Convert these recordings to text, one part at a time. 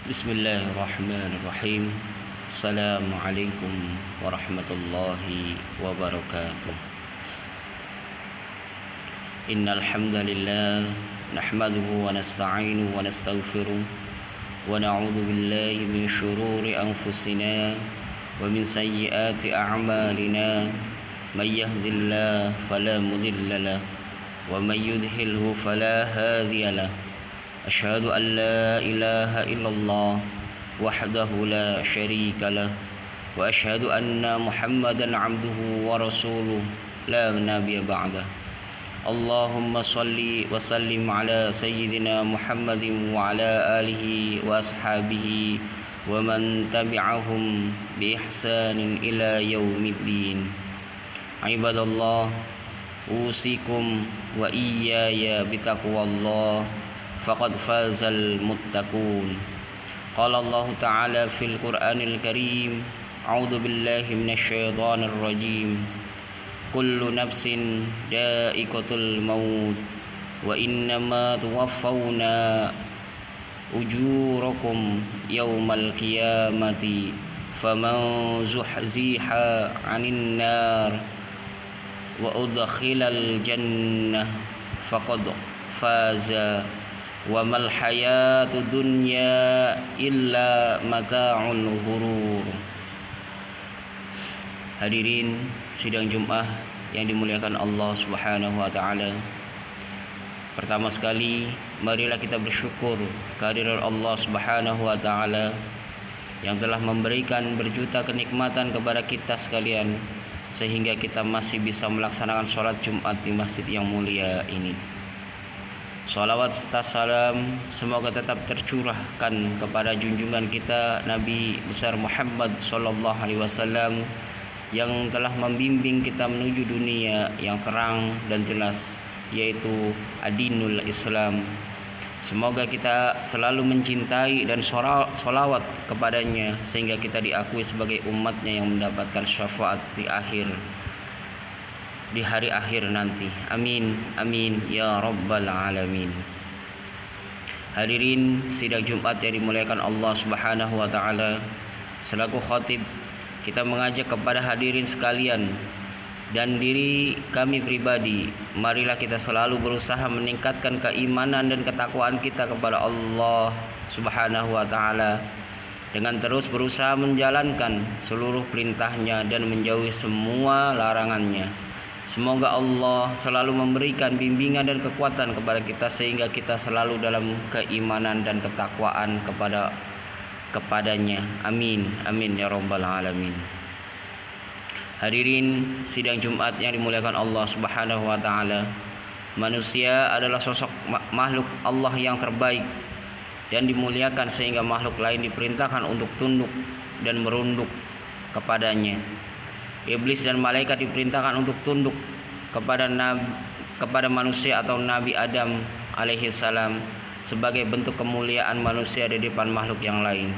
Bismillahirrahmanirrahim. Assalamualaikum warahmatullahi wabarakatuh. Innal hamdalillah nahmaduhu wa nasta'inuhu wa nastaghfiruh wa na'udzu billahi min shururi anfusina wa min sayyiati a'malina. May yahdihillahu fala mudilla lahu wa may yudhlilhu fala hadiya lahu. Asyhadu an la ilaha illallah wahdahu la syarika lah wa asyhadu anna Muhammadan abduhu wa rasuluh la nabiyya ba'dah. Allahumma salli wa sallim ala sayyidina Muhammadin wa ala alihi wa ashabihi wa man tabi'ahum bi ihsanin ila yaumiddin. Ibadallah, usikum wa iyaya bitaqwallah faqad fazal muttaqun. Qala Allah Ta'ala fil Qur'anil Karim, a'udzu billahi minasy syaithanir rajim. Kullu nafsin dha'iqatul maut wa innama tuwaffawna ujurakum yaumal qiyamati faman zuhziha 'anil nar wa udkhilal jannah faqad faza wa mal hayatud dunya illa mata'ul ghurur. Hadirin sidang Jumat yang dimuliakan Allah Subhanahu wa taala. Pertama sekali, marilah kita bersyukur kehadiran Allah Subhanahu wa taala yang telah memberikan berjuta kenikmatan kepada kita sekalian sehingga kita masih bisa melaksanakan sholat Jumat di masjid yang mulia ini. Salawat serta salam semoga tetap tercurahkan kepada junjungan kita Nabi besar Muhammad sallallahu alaihi wasallam yang telah membimbing kita menuju dunia yang terang dan jelas, yaitu adinul Islam. Semoga kita selalu mencintai dan sholawat kepadanya sehingga kita diakui sebagai umatnya yang mendapatkan syafaat di hari akhir nanti. Amin, amin ya rabbal alamin. Hadirin sidang Jumat yang dimuliakan Allah Subhanahu wa taala, selaku khatib kita mengajak kepada hadirin sekalian dan diri kami pribadi, marilah kita selalu berusaha meningkatkan keimanan dan ketakwaan kita kepada Allah Subhanahu wa taala dengan terus berusaha menjalankan seluruh perintahnya dan menjauhi semua larangannya. Semoga Allah selalu memberikan bimbingan dan kekuatan kepada kita sehingga kita selalu dalam keimanan dan ketakwaan kepadanya. Amin, amin ya rabbal alamin. Hadirin sidang Jumat yang dimuliakan Allah Subhanahu wa taala, manusia adalah sosok makhluk Allah yang terbaik dan dimuliakan sehingga makhluk lain diperintahkan untuk tunduk dan merunduk kepadanya. Iblis dan malaikat diperintahkan untuk tunduk kepada manusia atau Nabi Adam alaihi salam sebagai bentuk kemuliaan manusia di depan makhluk yang lain.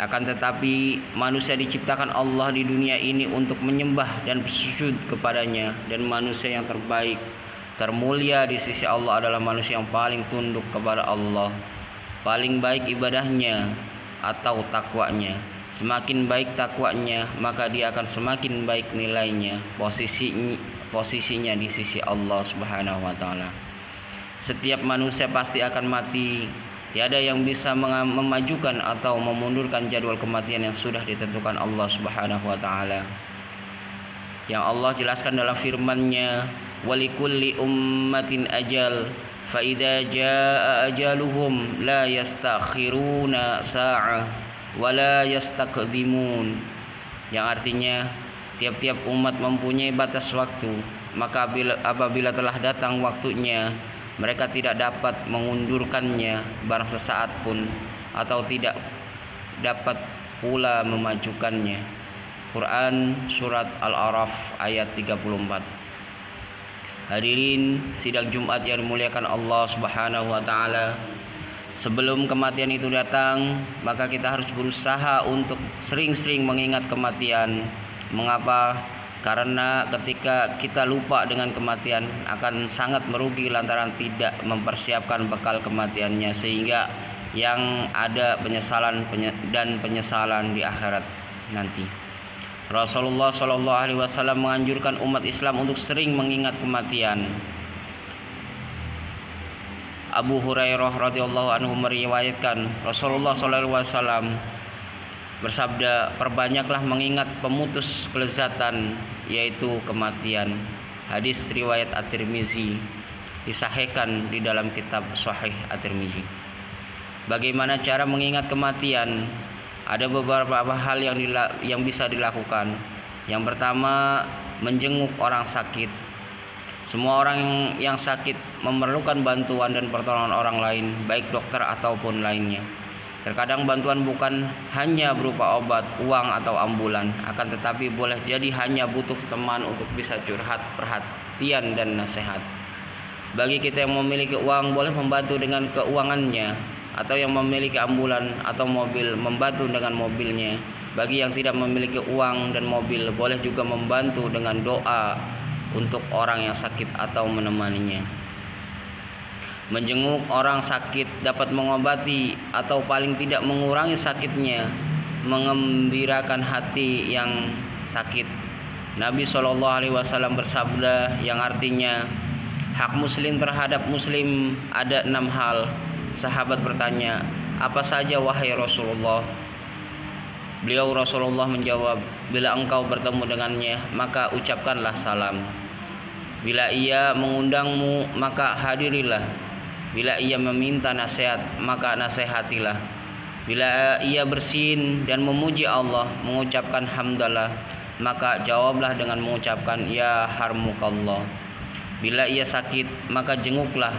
Akan tetapi manusia diciptakan Allah di dunia ini untuk menyembah dan bersujud kepadanya, dan manusia yang terbaik termulia di sisi Allah adalah manusia yang paling tunduk kepada Allah, paling baik ibadahnya atau takwanya. Semakin baik takwanya, maka dia akan semakin baik nilainya, posisinya di sisi Allah Subhanahu wa taala. Setiap manusia pasti akan mati. Tiada yang bisa memajukan atau memundurkan jadwal kematian yang sudah ditentukan Allah Subhanahu wa taala. Yang Allah jelaskan dalam firman-Nya, "Walikulli ummatin ajal, fa idza jaa ajaluhum la yastakhiruna sa'ah wala yastaqdimun," yang artinya tiap-tiap umat mempunyai batas waktu, maka apabila telah datang waktunya, mereka tidak dapat mengundurkannya barang sesaat pun, atau tidak dapat pula memajukannya. Quran surat Al-A'raf ayat 34. Hadirin sidang Jumat yang dimuliakan Allah Subhanahu wa taala, sebelum kematian itu datang, maka kita harus berusaha untuk sering-sering mengingat kematian. Mengapa? Karena ketika kita lupa dengan kematian akan sangat merugi lantaran tidak mempersiapkan bekal kematiannya, sehingga yang ada penyesalan dan penyesalan di akhirat nanti. Rasulullah Shallallahu Alaihi Wasallam menganjurkan umat Islam untuk sering mengingat kematian. Abu Hurairah radhiyallahu anhu meriwayatkan Rasulullah Shallallahu Alaihi Wasallam bersabda, perbanyaklah mengingat pemutus kelezatan, yaitu kematian. Hadis riwayat At-Tirmizi, disahihkan di dalam kitab Sahih At-Tirmizi. Bagaimana cara mengingat kematian? Ada beberapa hal yang bisa dilakukan. Yang pertama, menjenguk orang sakit. Semua orang yang sakit memerlukan bantuan dan pertolongan orang lain, baik dokter ataupun lainnya. Terkadang bantuan bukan hanya berupa obat, uang atau ambulan, akan tetapi boleh jadi hanya butuh teman untuk bisa curhat, perhatian dan nasihat. Bagi kita yang memiliki uang, boleh membantu dengan keuangannya, atau yang memiliki ambulan atau mobil, membantu dengan mobilnya. Bagi yang tidak memiliki uang dan mobil, boleh juga membantu dengan doa untuk orang yang sakit atau menemaninya. Menjenguk orang sakit dapat mengobati atau paling tidak mengurangi sakitnya, mengembirakan hati yang sakit. Nabi SAW bersabda yang artinya, hak muslim terhadap muslim ada 6 hal. Sahabat bertanya, apa saja wahai Rasulullah? Beliau Rasulullah menjawab, bila engkau bertemu dengannya, maka ucapkanlah salam. Bila ia mengundangmu, maka hadirilah. Bila ia meminta nasihat, maka nasihatilah. Bila ia bersin dan memuji Allah, mengucapkan hamdalah, maka jawablah dengan mengucapkan ya harmukallah. Bila ia sakit, maka jenguklah.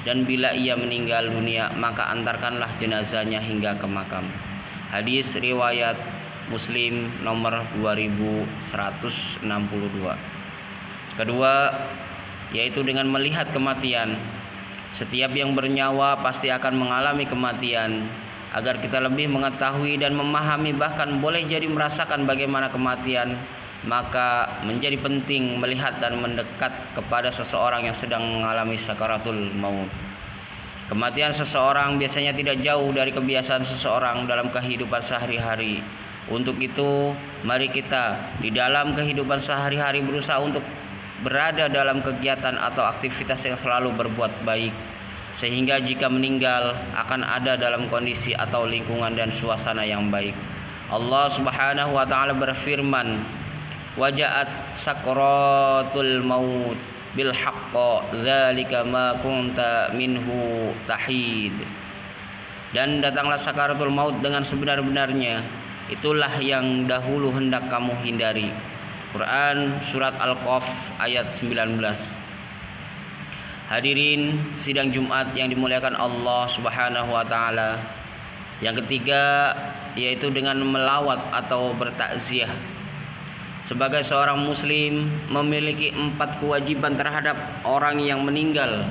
Dan bila ia meninggal dunia, maka antarkanlah jenazahnya hingga ke makam. Hadis riwayat Muslim nomor 2162. Kedua, yaitu dengan melihat kematian. Setiap yang bernyawa pasti akan mengalami kematian. Agar kita lebih mengetahui dan memahami, bahkan boleh jadi merasakan bagaimana kematian, maka menjadi penting melihat dan mendekat kepada seseorang yang sedang mengalami sakaratul maut. Kematian seseorang biasanya tidak jauh dari kebiasaan seseorang dalam kehidupan sehari-hari. Untuk itu, mari kita di dalam kehidupan sehari-hari berusaha untuk berada dalam kegiatan atau aktivitas yang selalu berbuat baik, sehingga jika meninggal akan ada dalam kondisi atau lingkungan dan suasana yang baik. Allah Subhanahu wa taala berfirman, "Wajaat sakratul maut bil haqqi dzalika ma kunta minhu tahid." Dan datanglah sakaratul maut dengan sebenar-benarnya, itulah yang dahulu hendak kamu hindari. Quran surat Al-Qaf ayat 19. Hadirin sidang Jumat yang dimuliakan Allah Subhanahu wa taala. Yang ketiga, yaitu dengan melawat atau bertakziah. Sebagai seorang muslim memiliki 4 kewajiban terhadap orang yang meninggal.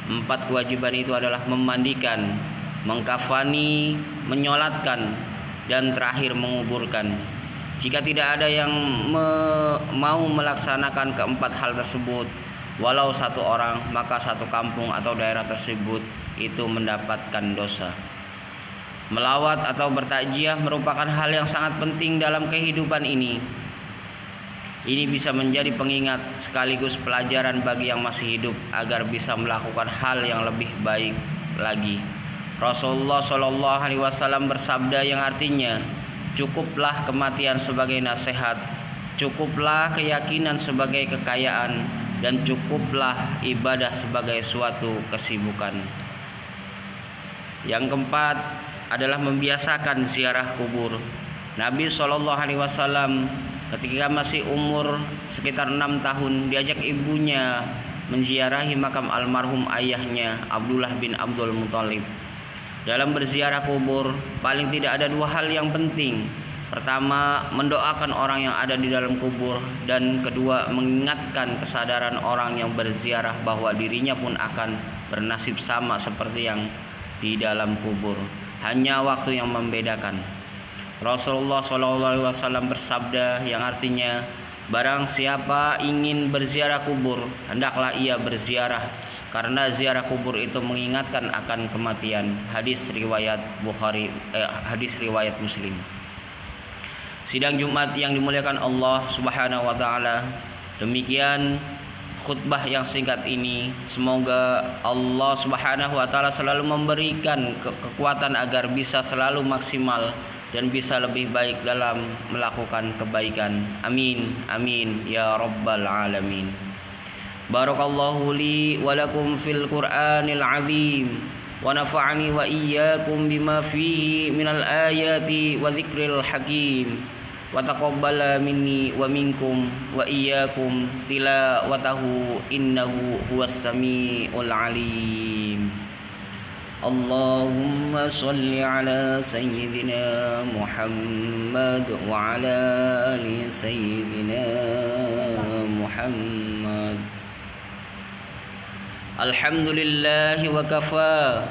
4 kewajiban itu adalah memandikan, mengkafani, menyolatkan, dan terakhir menguburkan. Jika tidak ada yang mau melaksanakan keempat hal tersebut, walau 1 orang, maka 1 kampung atau daerah tersebut itu mendapatkan dosa. Melawat atau bertakziah merupakan hal yang sangat penting dalam kehidupan ini. Ini bisa menjadi pengingat sekaligus pelajaran bagi yang masih hidup agar bisa melakukan hal yang lebih baik lagi. Rasulullah Shallallahu Alaihi Wasallam bersabda yang artinya, cukuplah kematian sebagai nasihat, cukuplah keyakinan sebagai kekayaan, dan cukuplah ibadah sebagai suatu kesibukan. Yang keempat adalah membiasakan ziarah kubur. Nabi SAW ketika masih umur sekitar 6 tahun diajak ibunya menziarahi makam almarhum ayahnya Abdullah bin Abdul Muthalib. Dalam berziarah kubur paling tidak ada 2 hal yang penting. Pertama, mendoakan orang yang ada di dalam kubur, dan kedua, mengingatkan kesadaran orang yang berziarah bahwa dirinya pun akan bernasib sama seperti yang di dalam kubur. Hanya waktu yang membedakan. Rasulullah SAW bersabda yang artinya, barang siapa ingin berziarah kubur, hendaklah ia berziarah karena ziarah kubur itu mengingatkan akan kematian. Hadis riwayat Muslim. Sidang Jumat yang dimuliakan Allah Subhanahu wa taala, demikian khutbah yang singkat ini. Semoga Allah Subhanahu wa taala selalu memberikan kekuatan agar bisa selalu maksimal dan bisa lebih baik dalam melakukan kebaikan. Amin amin ya rabbal alamin. Barakallahu li wa lakum fil Qur'anil azim wa nafa'ani wa iyyakum bima fihi minal ayati wa dzikril hakim. Wa taqabbala minni wa minkum wa iyyakum tilawatahu innahu huwas samiul alim. Allahumma shalli ala sayyidina Muhammad wa ala ali sayyidina Muhammad. Alhamdulillahi wa kafa,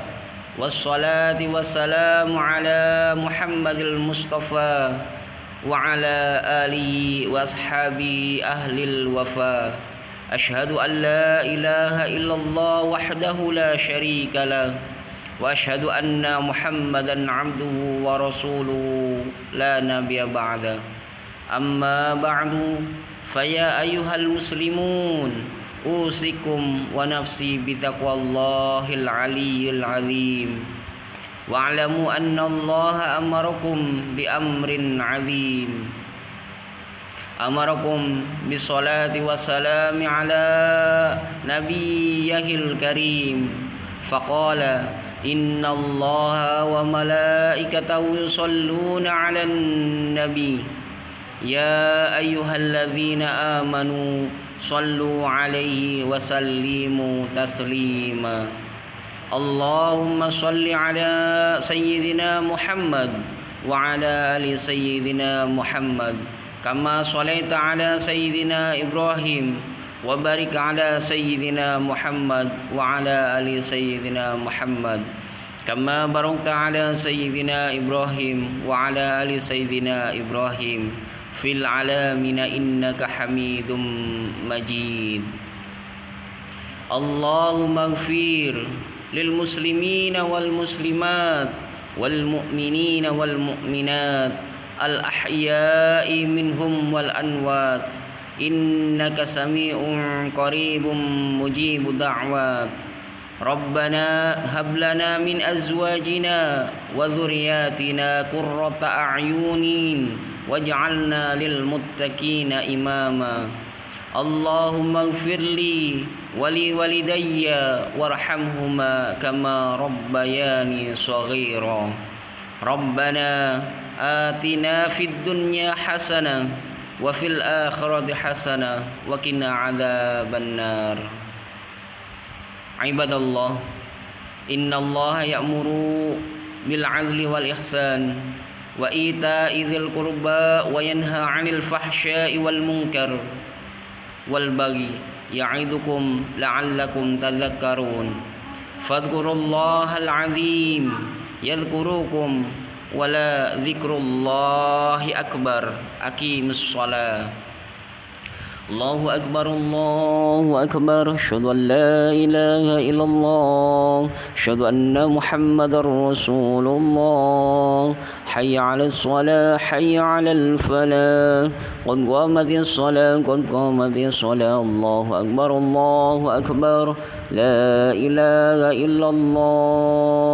wassalatu wassalamu ala Muhammadil Mustafa wa ala alihi wa ashabi ahlil wafa. Ashhadu an la ilaha illallah wahdahu la syarika lah, wa ashhadu anna Muhammadan abduhu wa rasuluhu la nabiyya ba'da. Amma ba'du, faya ayyuhal muslimun, usikum wa nafsi bitaqwallahil aliyyil azim. Wa'lamu anna Allah amarakum bi amrin 'azim. Amarakum bis salati wassalami ala nabiyyihil karim. Faqala inna Allah wa malaikatahu yusalluna 'alan nabi. Ya ayyuhalladzina amanu sallu 'alaihi wa sallimu taslima. Allahumma salli ala sayyidina Muhammad wa ala ali sayyidina Muhammad kama sallaita ala sayyidina Ibrahim wa barik ala sayyidina Muhammad wa ala ali sayyidina Muhammad kama barakta ala sayyidina Ibrahim wa ala ali sayyidina Ibrahim fil alamina innaka Hamidum Majid. Allahumma ighfir lil muslimina wal muslimat wal mu'minina wal mu'minat al ahya'i minhum wal anwat innaka sami'un qaribun mujibud da'wat. Rabbana hab lana min azwajina wa dhurriyyatina qurrata a'yunin waj'alna lil muttaqina imama. Allahumma ighfirli wa li walidayya warhamhuma kama rabbayani shaghira. Rabbana atina fid dunya hasanah wa fil akhirati hasanah wa qina adzabannar. Ibadallah, innallaha ya'muru bil 'adli wal ihsan wa ita'i dzil qurba wa yanha 'anil fahsya'i wal munkar wal baghi ya'idukum la'allakum tadhakkarun. Fadhkurullahal 'azim yadhkurukum wa la dzikrullahi akbar. Aqimus shalah. Allahu akbar, Allahu akbar. Asyhadu an la ilaha illallah, asyhadu anna Muhammadar Rasulullah. Hayya 'alas shalah, hayya 'alal falah. Qad qamatis shalah, qad qamatis shalah. Allahu akbar, Allahu akbar. La ilaha illallah.